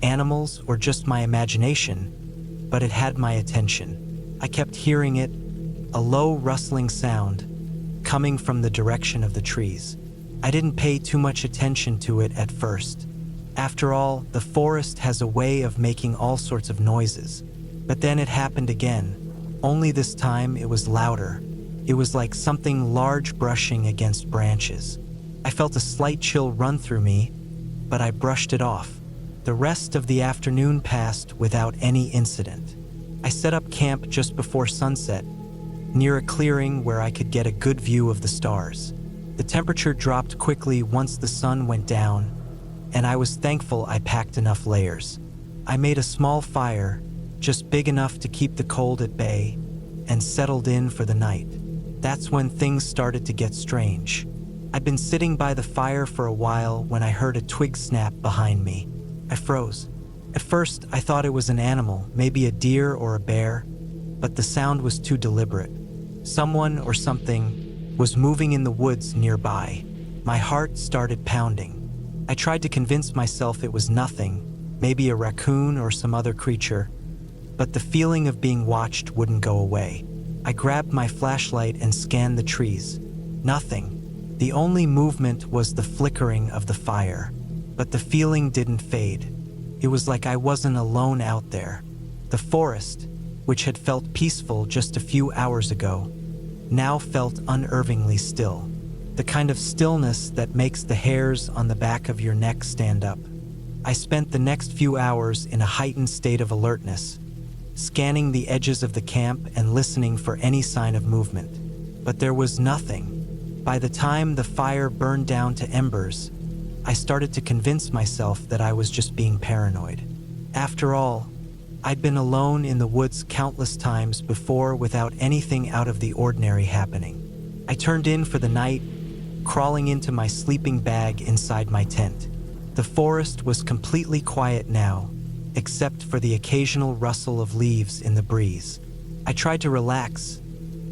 animals, or just my imagination, but it had my attention. I kept hearing it, a low rustling sound, coming from the direction of the trees. I didn't pay too much attention to it at first. After all, the forest has a way of making all sorts of noises. But then it happened again, only this time it was louder. It was like something large brushing against branches. I felt a slight chill run through me, but I brushed it off. The rest of the afternoon passed without any incident. I set up camp just before sunset, near a clearing where I could get a good view of the stars. The temperature dropped quickly once the sun went down, and I was thankful I packed enough layers. I made a small fire, just big enough to keep the cold at bay, and settled in for the night. That's when things started to get strange. I'd been sitting by the fire for a while when I heard a twig snap behind me. I froze. At first, I thought it was an animal, maybe a deer or a bear, but the sound was too deliberate. Someone or something was moving in the woods nearby. My heart started pounding. I tried to convince myself it was nothing, maybe a raccoon or some other creature, but the feeling of being watched wouldn't go away. I grabbed my flashlight and scanned the trees. Nothing. The only movement was the flickering of the fire, but the feeling didn't fade. It was like I wasn't alone out there. The forest, which had felt peaceful just a few hours ago, now felt unnervingly still. The kind of stillness that makes the hairs on the back of your neck stand up. I spent the next few hours in a heightened state of alertness, scanning the edges of the camp and listening for any sign of movement. But there was nothing. By the time the fire burned down to embers, I started to convince myself that I was just being paranoid. After all, I'd been alone in the woods countless times before without anything out of the ordinary happening. I turned in for the night, crawling into my sleeping bag inside my tent. The forest was completely quiet now, except for the occasional rustle of leaves in the breeze. I tried to relax,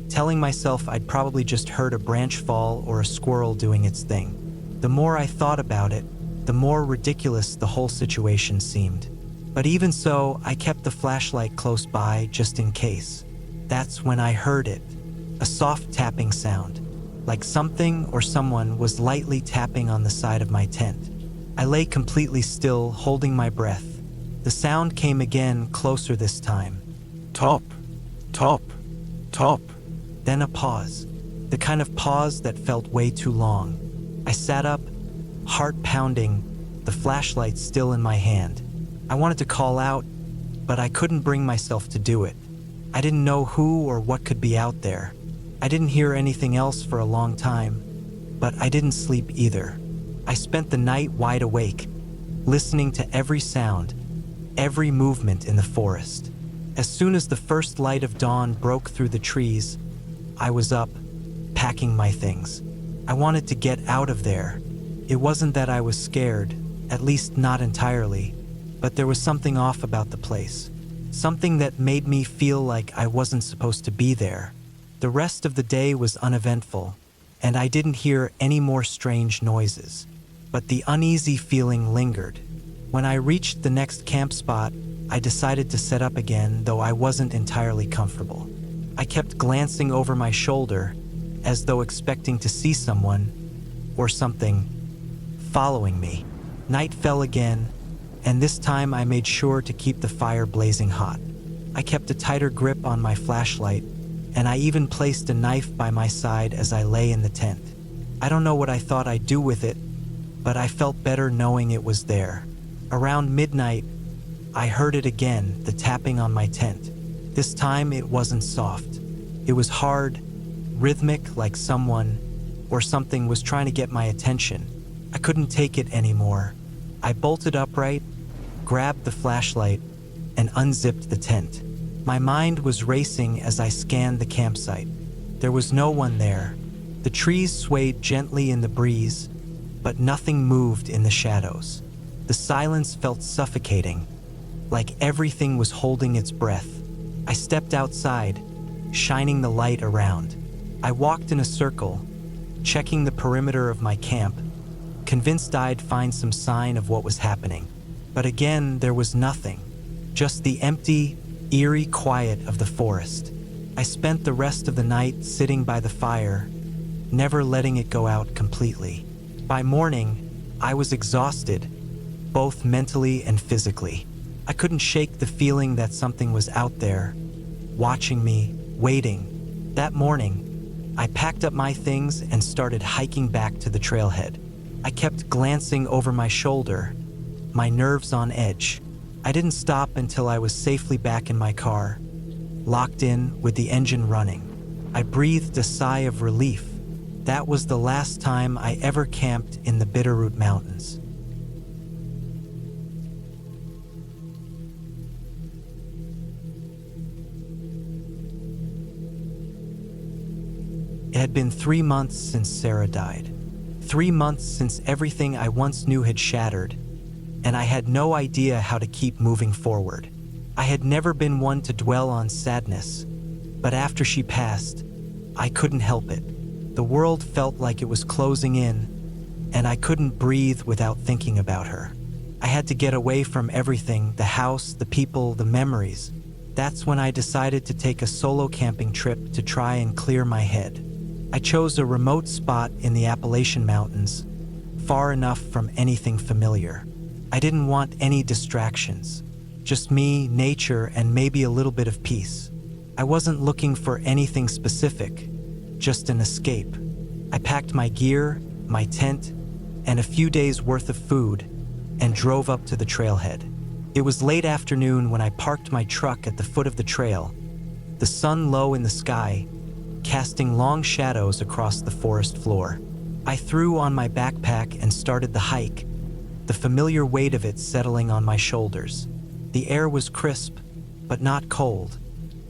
telling myself I'd probably just heard a branch fall or a squirrel doing its thing. The more I thought about it, the more ridiculous the whole situation seemed. But even so, I kept the flashlight close by just in case. That's when I heard it, a soft tapping sound, like something or someone was lightly tapping on the side of my tent. I lay completely still, holding my breath. The sound came again, closer this time. Top, top, top. Then a pause, the kind of pause that felt way too long. I sat up, heart pounding, the flashlight still in my hand. I wanted to call out, but I couldn't bring myself to do it. I didn't know who or what could be out there. I didn't hear anything else for a long time, but I didn't sleep either. I spent the night wide awake, listening to every sound, every movement in the forest. As soon as the first light of dawn broke through the trees, I was up, packing my things. I wanted to get out of there. It wasn't that I was scared, at least not entirely, but there was something off about the place. Something that made me feel like I wasn't supposed to be there. The rest of the day was uneventful, and I didn't hear any more strange noises. But the uneasy feeling lingered. When I reached the next camp spot, I decided to set up again, though I wasn't entirely comfortable. I kept glancing over my shoulder, as though expecting to see someone, or something, following me. Night fell again, and this time I made sure to keep the fire blazing hot. I kept a tighter grip on my flashlight, and I even placed a knife by my side as I lay in the tent. I don't know what I thought I'd do with it, but I felt better knowing it was there. Around midnight, I heard it again, the tapping on my tent. This time it wasn't soft. It was hard, rhythmic, like someone or something was trying to get my attention. I couldn't take it anymore. I bolted upright, grabbed the flashlight, and unzipped the tent. My mind was racing as I scanned the campsite. There was no one there. The trees swayed gently in the breeze, but nothing moved in the shadows. The silence felt suffocating, like everything was holding its breath. I stepped outside, shining the light around. I walked in a circle, checking the perimeter of my camp, convinced I'd find some sign of what was happening. But again, there was nothing, just the empty, eerie quiet of the forest. I spent the rest of the night sitting by the fire, never letting it go out completely. By morning, I was exhausted, both mentally and physically. I couldn't shake the feeling that something was out there, watching me, waiting. That morning, I packed up my things and started hiking back to the trailhead. I kept glancing over my shoulder, my nerves on edge. I didn't stop until I was safely back in my car, locked in with the engine running. I breathed a sigh of relief. That was the last time I ever camped in the Bitterroot Mountains. It had been 3 months since Sarah died. 3 months since everything I once knew had shattered, and I had no idea how to keep moving forward. I had never been one to dwell on sadness, but after she passed, I couldn't help it. The world felt like it was closing in, and I couldn't breathe without thinking about her. I had to get away from everything, the house, the people, the memories. That's when I decided to take a solo camping trip to try and clear my head. I chose a remote spot in the Appalachian Mountains, far enough from anything familiar. I didn't want any distractions, just me, nature, and maybe a little bit of peace. I wasn't looking for anything specific, just an escape. I packed my gear, my tent, and a few days' worth of food, and drove up to the trailhead. It was late afternoon when I parked my truck at the foot of the trail, the sun low in the sky, casting long shadows across the forest floor. I threw on my backpack and started the hike, the familiar weight of it settling on my shoulders. The air was crisp, but not cold,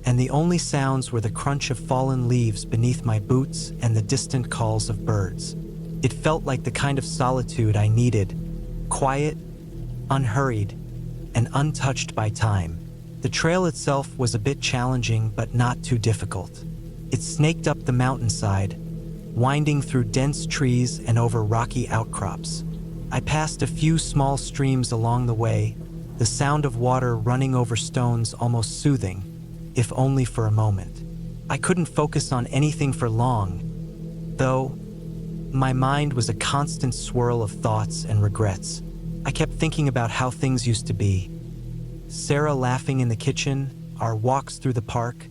and the only sounds were the crunch of fallen leaves beneath my boots and the distant calls of birds. It felt like the kind of solitude I needed, quiet, unhurried, and untouched by time. The trail itself was a bit challenging but not too difficult. It snaked up the mountainside, winding through dense trees and over rocky outcrops. I passed a few small streams along the way, the sound of water running over stones almost soothing, if only for a moment. I couldn't focus on anything for long, though. My mind was a constant swirl of thoughts and regrets. I kept thinking about how things used to be. Sarah laughing in the kitchen, our walks through the park,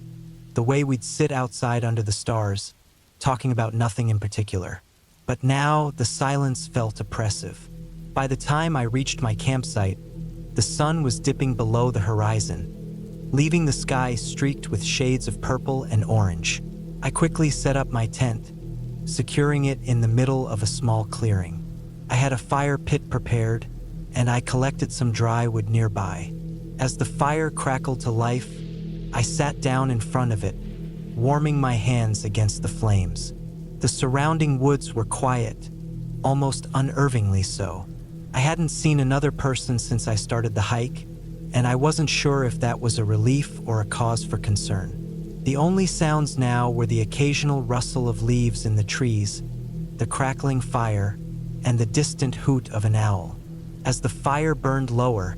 the way we'd sit outside under the stars, talking about nothing in particular. But now the silence felt oppressive. By the time I reached my campsite, the sun was dipping below the horizon, leaving the sky streaked with shades of purple and orange. I quickly set up my tent, securing it in the middle of a small clearing. I had a fire pit prepared, and I collected some dry wood nearby. As the fire crackled to life, I sat down in front of it, warming my hands against the flames. The surrounding woods were quiet, almost unnervingly so. I hadn't seen another person since I started the hike, and I wasn't sure if that was a relief or a cause for concern. The only sounds now were the occasional rustle of leaves in the trees, the crackling fire, and the distant hoot of an owl. As the fire burned lower,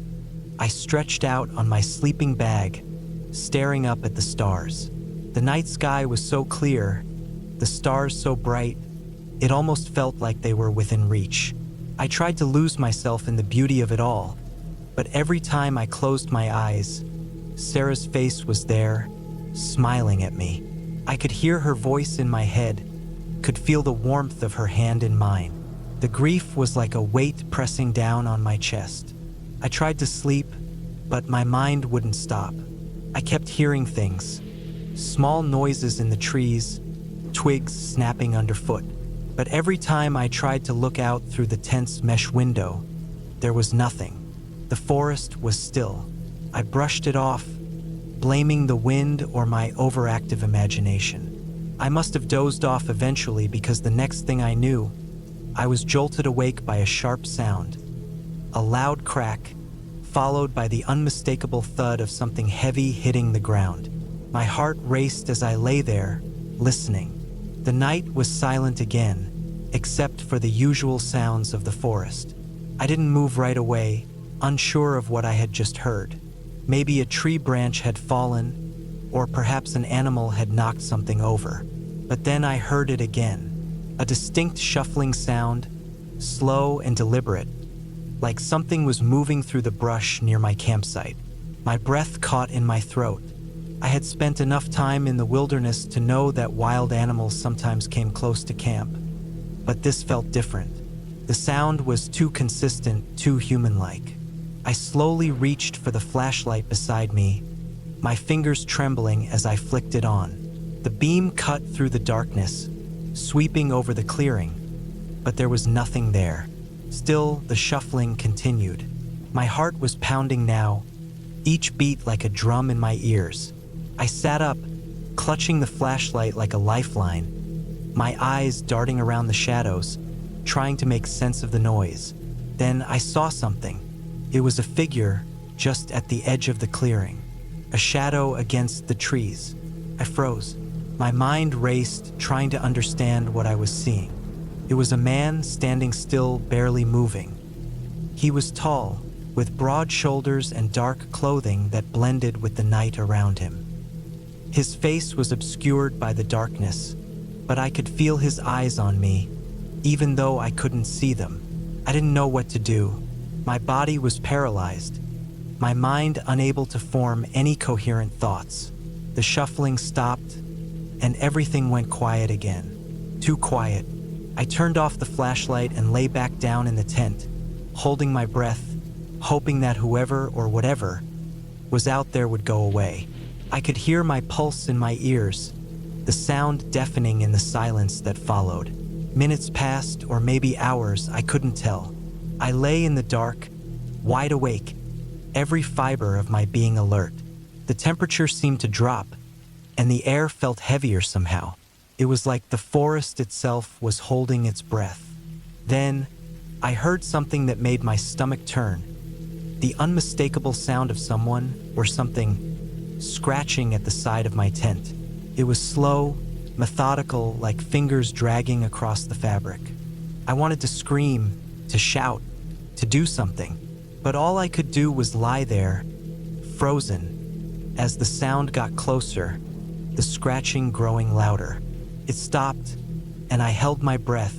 I stretched out on my sleeping bag, staring up at the stars. The night sky was so clear, the stars so bright, it almost felt like they were within reach. I tried to lose myself in the beauty of it all, but every time I closed my eyes, Sarah's face was there, smiling at me. I could hear her voice in my head, could feel the warmth of her hand in mine. The grief was like a weight pressing down on my chest. I tried to sleep, but my mind wouldn't stop. I kept hearing things, small noises in the trees, twigs snapping underfoot. But every time I tried to look out through the tent's mesh window, there was nothing. The forest was still. I brushed it off, blaming the wind or my overactive imagination. I must have dozed off eventually because the next thing I knew, I was jolted awake by a sharp sound. A loud crack, followed by the unmistakable thud of something heavy hitting the ground. My heart raced as I lay there, listening. The night was silent again, except for the usual sounds of the forest. I didn't move right away, unsure of what I had just heard. Maybe a tree branch had fallen, or perhaps an animal had knocked something over. But then I heard it again, a distinct shuffling sound, slow and deliberate, like something was moving through the brush near my campsite. My breath caught in my throat. I had spent enough time in the wilderness to know that wild animals sometimes came close to camp, but this felt different. The sound was too consistent, too human-like. I slowly reached for the flashlight beside me, my fingers trembling as I flicked it on. The beam cut through the darkness, sweeping over the clearing, but there was nothing there. Still, the shuffling continued. My heart was pounding now, each beat like a drum in my ears. I sat up, clutching the flashlight like a lifeline, my eyes darting around the shadows, trying to make sense of the noise. Then I saw something. It was a figure just at the edge of the clearing, a shadow against the trees. I froze. My mind raced, trying to understand what I was seeing. It was a man standing still, barely moving. He was tall, with broad shoulders and dark clothing that blended with the night around him. His face was obscured by the darkness, but I could feel his eyes on me, even though I couldn't see them. I didn't know what to do. My body was paralyzed, my mind unable to form any coherent thoughts. The shuffling stopped, and everything went quiet again. Too quiet. I turned off the flashlight and lay back down in the tent, holding my breath, hoping that whoever or whatever was out there would go away. I could hear my pulse in my ears, the sound deafening in the silence that followed. Minutes passed, or maybe hours, I couldn't tell. I lay in the dark, wide awake, every fiber of my being alert. The temperature seemed to drop, and the air felt heavier somehow. It was like the forest itself was holding its breath. Then, I heard something that made my stomach turn. The unmistakable sound of someone or something scratching at the side of my tent. It was slow, methodical, like fingers dragging across the fabric. I wanted to scream, to shout, to do something, but all I could do was lie there, frozen. As the sound got closer, the scratching growing louder. It stopped, and I held my breath,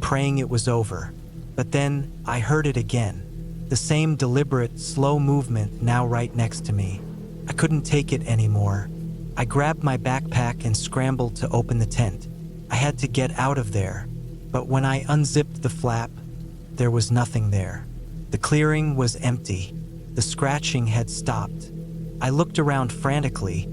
praying it was over. But then I heard it again. The same deliberate, slow movement now right next to me. I couldn't take it anymore. I grabbed my backpack and scrambled to open the tent. I had to get out of there. But when I unzipped the flap, there was nothing there. The clearing was empty. The scratching had stopped. I looked around frantically,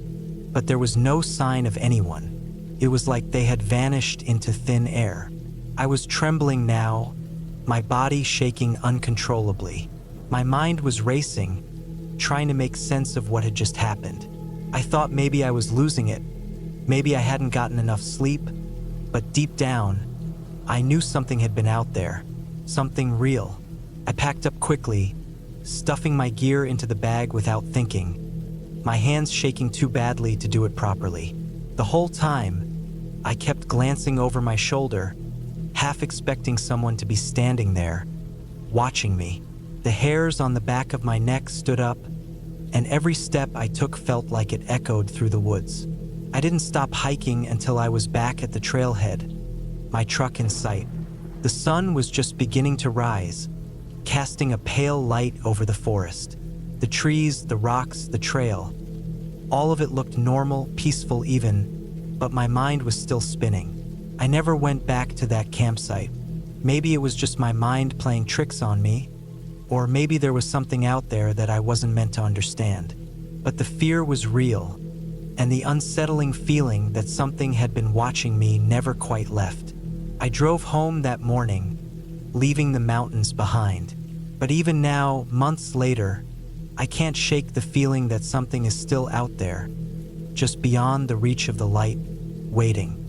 but there was no sign of anyone. It was like they had vanished into thin air. I was trembling now, my body shaking uncontrollably. My mind was racing, trying to make sense of what had just happened. I thought maybe I was losing it. Maybe I hadn't gotten enough sleep. But deep down, I knew something had been out there. Something real. I packed up quickly, stuffing my gear into the bag without thinking, my hands shaking too badly to do it properly. The whole time, I kept glancing over my shoulder, half expecting someone to be standing there, watching me. The hairs on the back of my neck stood up, and every step I took felt like it echoed through the woods. I didn't stop hiking until I was back at the trailhead, my truck in sight. The sun was just beginning to rise, casting a pale light over the forest. The trees, the rocks, the trail. All of it looked normal, peaceful even, but my mind was still spinning. I never went back to that campsite. Maybe it was just my mind playing tricks on me, or maybe there was something out there that I wasn't meant to understand. But the fear was real, and the unsettling feeling that something had been watching me never quite left. I drove home that morning, leaving the mountains behind. But even now, months later, I can't shake the feeling that something is still out there, just beyond the reach of the light, waiting.